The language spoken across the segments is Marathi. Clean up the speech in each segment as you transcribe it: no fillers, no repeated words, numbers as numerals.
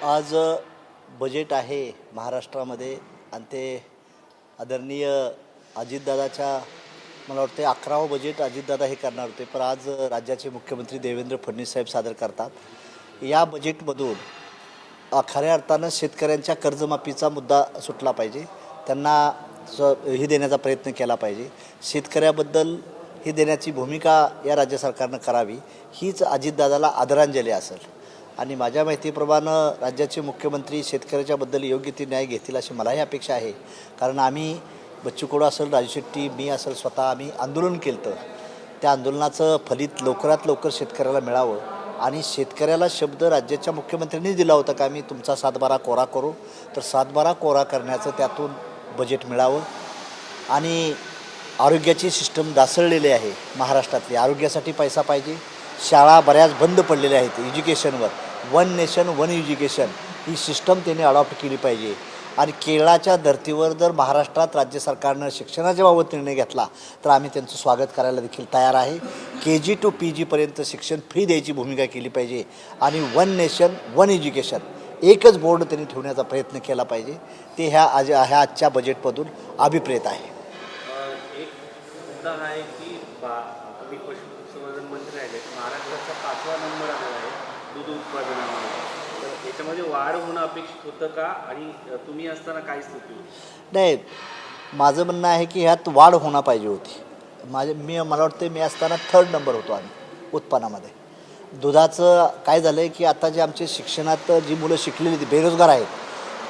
आज बजेट आहे महाराष्ट्रामध्ये आणि ते आदरणीय अजितदादाच्या मला वाटते 11वं बजेट अजितदादा हे करणार होते, पण आज राज्याचे मुख्यमंत्री देवेंद्र फडणवीस साहेब सादर करतात. या बजेटमधून खऱ्या अर्थानं शेतकऱ्यांच्या कर्जमाफीचा मुद्दा सुटला पाहिजे. त्यांना ही देण्याचा प्रयत्न केला पाहिजे. शेतकऱ्याबद्दल ही देण्याची भूमिका या राज्य सरकारनं करावी, हीच अजितदादाला आदरांजली असेल. आणि माझ्या माहितीप्रमाणे राज्याचे मुख्यमंत्री शेतकऱ्याच्याबद्दल योग्य ती न्याय घेतील अशी मलाही अपेक्षा आहे. कारण आम्ही बच्चू कडू असेल, राजू शेट्टी, मी असेल, स्वतः आम्ही आंदोलन केलं होतं. त्या आंदोलनाचं फलित लवकरात लवकर शेतकऱ्याला मिळावं. आणि शेतकऱ्याला शब्द राज्याच्या मुख्यमंत्र्यांनी दिला होता का आम्ही तुमचा 7/12 कोरा करू, तर 7/12 कोरा करण्याचं त्यातून बजेट मिळावं. आणि आरोग्याची सिस्टम ढासळलेली आहे महाराष्ट्रातली. आरोग्यासाठी पैसा पाहिजे. शाळा बऱ्याच बंद पडलेल्या आहेत एज्युकेशनवर. वन नेशन वन एज्युकेशन ही सिस्टम त्यांनी अडॉप्ट केली पाहिजे. आणि केरळाच्या धर्तीवर जर महाराष्ट्रात राज्य सरकारनं शिक्षणाच्या बाबत निर्णय घेतला तर आम्ही त्यांचं स्वागत करायला देखील तयार आहे. KG to PGपर्यंत शिक्षण फ्री द्यायची भूमिका केली पाहिजे. आणि वन नेशन वन एज्युकेशन एकच बोर्ड त्यांनी ठेवण्याचा प्रयत्न केला पाहिजे. ते ह्या आजच्या बजेटमधून अभिप्रेत आहे. एक मुद्दा हा आहे की तुम्ही पशुसंवर्धन मंत्री राहिले, महाराष्ट्राचा 5वा नंबर आलेला आहे दूध उत्पादनामध्ये. तर याच्यामध्ये वाढ होणं अपेक्षित होतं का, आणि तुम्ही असताना काय स्थिती होती? नाही, माझं म्हणणं आहे की ह्यात वाढ होणं पाहिजे होती. मला वाटतं मी असताना 3rd नंबर होतो आम्ही उत्पन्नामध्ये. दुधाचं काय झालं आहे की आता जे आमचे शिक्षणात जी मुलं शिकलेली बेरोजगार आहेत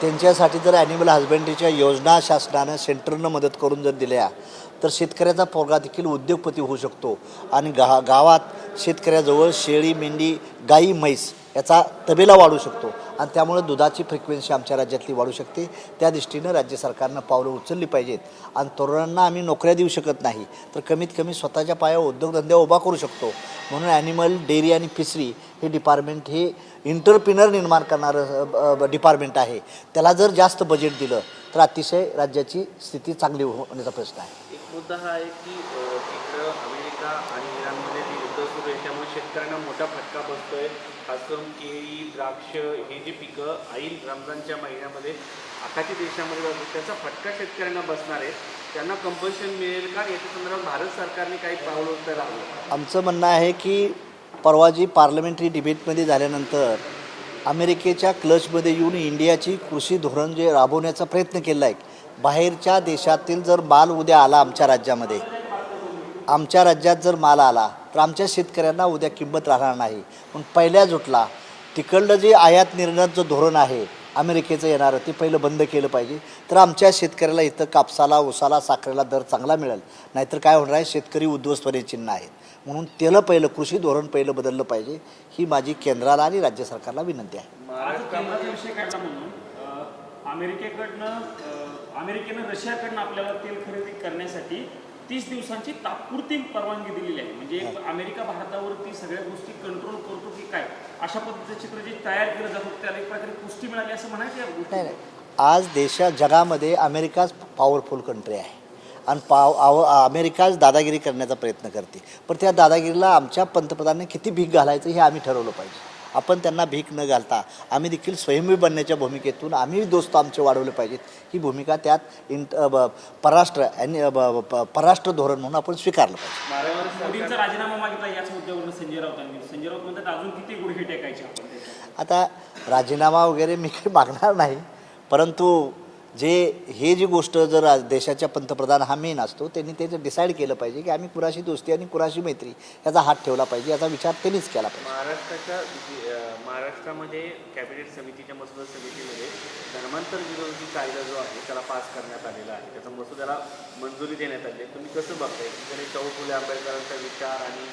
त्यांच्यासाठी जर ॲनिमल हजबंड्रीच्या योजना शासनानं सेंटरनं मदत करून जर दिल्या तर शेतकऱ्याचा पोरगा देखील उद्योगपती होऊ शकतो. आणि गावात शेतकऱ्याजवळ शेळी, मेंढी, गाई, म्हैस याचा तबेला वाढू शकतो. आणि त्यामुळे दुधाची फ्रिक्वेन्सी आमच्या राज्यातली वाढू शकते. त्या दृष्टीनं राज्य सरकारनं पावलं उचलली पाहिजेत. आणि तरुणांना आम्ही नोकऱ्या देऊ शकत नाही तर कमीत कमी स्वतःच्या पायावर उद्योगधंदे उभा करू शकतो. म्हणून ॲनिमल डेअरी आणि फिशरी हे डिपार्टमेंट हे एंटरप्रिनर निर्माण करणारं डिपार्टमेंट आहे. त्याला जर जास्त बजेट दिलं तर अतिशय राज्याची स्थिती चांगली होण्याचा प्रश्न आहे. एक मुद्दा हा आहे की तिकडं अमेरिका आणि इराणमध्ये जे युद्ध सुरू आहे त्यामुळे शेतकऱ्यांना मोठा फटका बसतोय. खास करून केळी, द्राक्ष हे जी पिकं ऐन रमजानच्या महिन्यामध्ये आखाती देशामध्ये जातात त्याचा फटका शेतकऱ्यांना बसणार आहे. त्यांना कंपल्शन मिळेल का, याच्या संदर्भात भारत सरकारने काही पावलं उचलायला? आमचं म्हणणं आहे की परवा जी पार्लमेंटरी डिबेटमध्ये झाल्यानंतर अमेरिकेच्या क्लचमध्ये येऊन इंडियाची कृषी धोरण जे राबवण्याचा प्रयत्न केला आहे. बाहेरच्या देशातील जर माल उद्या आला आमच्या राज्यामध्ये, आमच्या राज्यात जर माल आला तर आमच्या शेतकऱ्यांना उद्या किंमत राहणार नाही. पण पहिल्या जुटला तिकडलं जे आयात निर्यातचं धोरण आहे अमेरिकेचं येणारं ते पहिलं बंद केलं पाहिजे. तर आमच्या शेतकऱ्याला इथं कापसाला, ऊसाला, साखरेला दर चांगला मिळेल. नाहीतर काय होणार आहे, शेतकरी उद्ध्वस्त होण्याची चिन्ह आहेत. म्हणून त्याला पहिलं कृषी धोरण पहिलं बदललं पाहिजे. ही माझी केंद्राला आणि राज्य सरकारला विनंती आहे. महाराष्ट्राचा विषय काढला म्हणून अमेरिकेनं रशियाकडनं आपल्याला तेल खरेदी करण्यासाठी 30 दिवसांची तात्पुरती परवानगी दिलेली आहे. म्हणजे अमेरिका भारतावरती सगळ्या गोष्टी कंट्रोल करतो की काय, अशा पद्धतीचं चित्र जे तयार केलं जातं त्याला एक प्रकारे पुष्टी मिळाली असं म्हणायचं या गोष्टी. नाही, आज जगामध्ये अमेरिकाच पॉवरफुल कंट्री आहे. आणि अमेरिकाच दादागिरी करण्याचा प्रयत्न करते. पण त्या दादागिरीला आमच्या पंतप्रधानांनी किती भीक घालायचं हे आम्ही ठरवलं पाहिजे. आपण त्यांना भीक न घालता आम्ही देखील स्वयंभू बनण्याच्या भूमिकेतून आम्ही दोस्त आमचे वाढवले पाहिजेत. ही भूमिका त्यात परराष्ट्र धोरण म्हणून आपण स्वीकारलं पाहिजे. मोदींचा राजीनामा मागितला याच मुद्द्यावरून संजय राऊत म्हणतात अजून किती गुडघे टेकायचे आपण. आता राजीनामा वगैरे मी काही मागणार नाही, परंतु हे जी गोष्ट जर देशाच्या पंतप्रधान हा मेन असतो त्यांनी ते डिसाईड केलं पाहिजे की आम्ही कुणाशी दोस्ती आणि कुणाशी मैत्री याचा हात ठेवला पाहिजे. याचा विचार त्यांनीच केला पाहिजे. महाराष्ट्रामध्ये कॅबिनेट समितीच्या मसुदा समितीमध्ये धर्मांतर विरोधी कायदा जो आहे त्याला पास करण्यात आलेला आहे. त्याचा मसुद्याला मंजुरी देण्यात आली आहे. तुम्ही कसं बघताय की शाहू फुले आंबेडकरांचा विचार आणि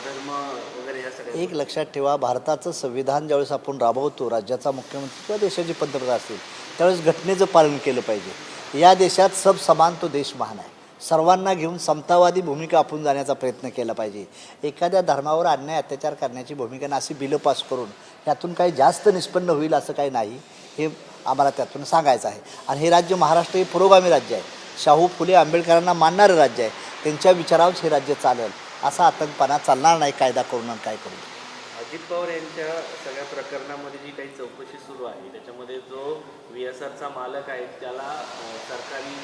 धर्म वगैरे या सगळ्या? एक लक्षात ठेवा, भारताचं संविधान ज्यावेळेस आपण राबवतो, राज्याचा मुख्यमंत्री किंवा देशाचे पंतप्रधान असतील त्यावेळेस घटनेचं पालन केलं पाहिजे. या देशात सब समान तो देश महान आहे. सर्वांना घेऊन समतावादी भूमिका आपण जाण्याचा प्रयत्न केला पाहिजे. एखाद्या धर्मावर अन्याय अत्याचार करण्याची भूमिका ना अशी बिलं पास करून त्यातून काही जास्त निष्पन्न होईल असं काही नाही, हे आम्हाला त्यातून सांगायचं आहे. आणि हे राज्य महाराष्ट्र हे पुरोगामी राज्य आहे. शाहू फुले आंबेडकरांना मानणारं राज्य आहे. त्यांच्या विचारावरच हे राज्य चालेल. असा आतंकपणा चालणार नाही कायदा करून आणि काय करून. अजित पवार यांच्या सगळ्या प्रकरणामध्ये जी काही चौकशी सुरू VSRचा मालक आहे त्याला सरकारी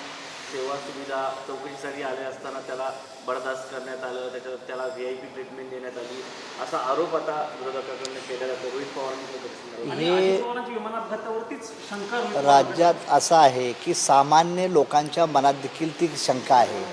सेवा सुविधा चौकशीसाठी आले असताना त्याला बरदास्त करण्यात आलं, त्याला VIP ट्रीटमेंट देण्यात आली असा आरोप आता विरोधकाकडून केला जातो. रोहित पवारांनी आणि अजित पवारांच्या विमान अपघातावरतीच शंका राज्यात असं आहे की सामान्य लोकांच्या मनात देखील ती शंका आहे.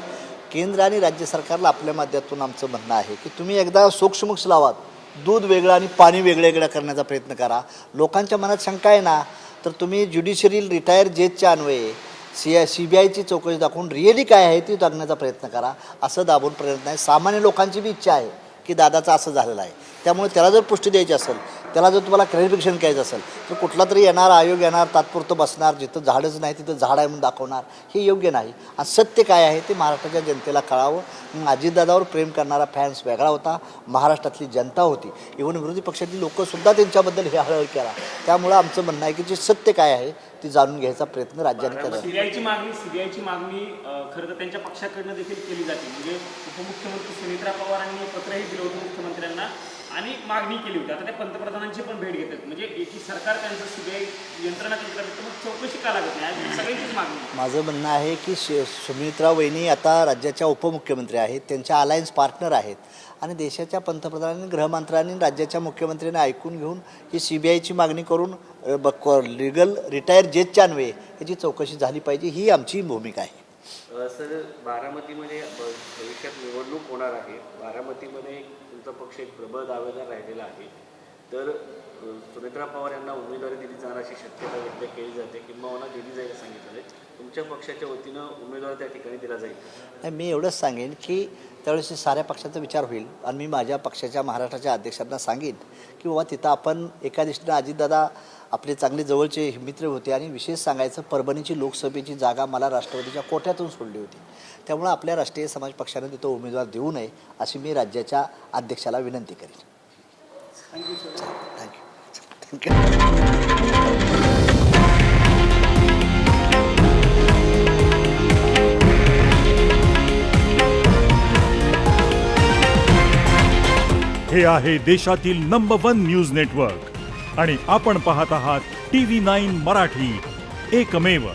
केंद्र आणि राज्य सरकारला आपल्या माध्यमातून आमचं म्हणणं आहे की तुम्ही एकदा सोक्षमोक्ष लावा, दूध वेगळं आणि पाणी वेगळं करण्याचा प्रयत्न करा. लोकांच्या मनात शंका आहे ना, तर तुम्ही ज्युडिशरी रिटायर जजच्या अन्वये CBIची चौकशी दाखवून रिअली काय आहे ती दाखवण्याचा प्रयत्न करा. असं दाबून प्रयत्न नाही. सामान्य लोकांची बी इच्छा आहे की दादाचं असं झालेलं आहे, त्यामुळे त्याला जर पुष्टी द्यायची असेल, त्याला जर तुम्हाला क्लॅरिफिकेशन करायचं असेल तर कुठला तरी येणार आयोग येणार, तात्पुरतं बसणार, जिथं झाडच नाही तिथं झाड आहे म्हणून दाखवणार, हे योग्य नाही. आणि सत्य काय आहे ते महाराष्ट्राच्या जनतेला कळावं. अजितदादावर प्रेम करणारा फॅन्स वेगळा होता, महाराष्ट्रातली जनता होती, इव्हन विरोधी पक्षातली लोकंसुद्धा त्यांच्याबद्दल हे हळहळ केला. त्यामुळं आमचं म्हणणं आहे की जे सत्य काय आहे ते जाणून घ्यायचा प्रयत्न राज्याने करावा. सीबीआयची मागणी खरं तर त्यांच्या पक्षाकडनं देखील केली जाते. म्हणजे उपमुख्यमंत्री सुनेत्रा पवारांनी पत्रही दिलं होतं मुख्यमंत्र्यांना आणि मागणी केली होती. आता त्या पंतप्रधानांची पण भेट घेतात. म्हणजे एकी सरकार त्यांचं CBI यंत्रणा त्यांच्याकडे, मग चौकशी का लागत नाही? सगळ्यांचीच मागणी. माझं म्हणणं आहे की सुमित्रा वहिनी आता राज्याच्या उपमुख्यमंत्री आहेत, त्यांच्या अलायन्स पार्टनर आहेत आणि देशाच्या पंतप्रधानांनी, गृहमंत्र्यांनी, राज्याच्या मुख्यमंत्र्यांनी ऐकून घेऊन ही CBIची मागणी करून लिगल रिटायर जजच्या अन्वये याची चौकशी झाली पाहिजे, ही आमची भूमिका आहे. सर, बारामतीमध्ये भविष्यात निवडणूक होणार आहे. बारामतीमध्ये तुमचा पक्ष एक प्रबळ दावेदार राहिलेला आहे, तर सुनेत्रा पवार यांना उमेदवारी दिली जाणार अशी शक्यता व्यक्त केली जाते, किंवा दिली जाईल सांगितलं आहे. तुमच्या पक्षाच्या वतीनं उमेदवार त्या ठिकाणी दिला जाईल? नाही, मी एवढंच सांगेन की त्यावेळेस साऱ्या पक्षाचा विचार होईल आणि मी माझ्या पक्षाच्या महाराष्ट्राच्या अध्यक्षांना सांगेन की बाबा तिथं आपण एका दृष्टीनं अजितदादा आपले चांगले जवळचे मित्र होते आणि विशेष सांगायचं परभणीची लोकसभेची जागा मला राष्ट्रवादीच्या कोट्यातून सोडली होती. त्यामुळे आपल्या राष्ट्रीय समाज पक्षानं तिथं उमेदवार देऊ नये अशी मी राज्याच्या अध्यक्षाला विनंती करेन. Thank you sir. थँक्यू. हे आहे देशातील नंबर 1 न्यूज नेटवर्क आणि आपण पाहत आहात TV9 मराठी, एकमेव.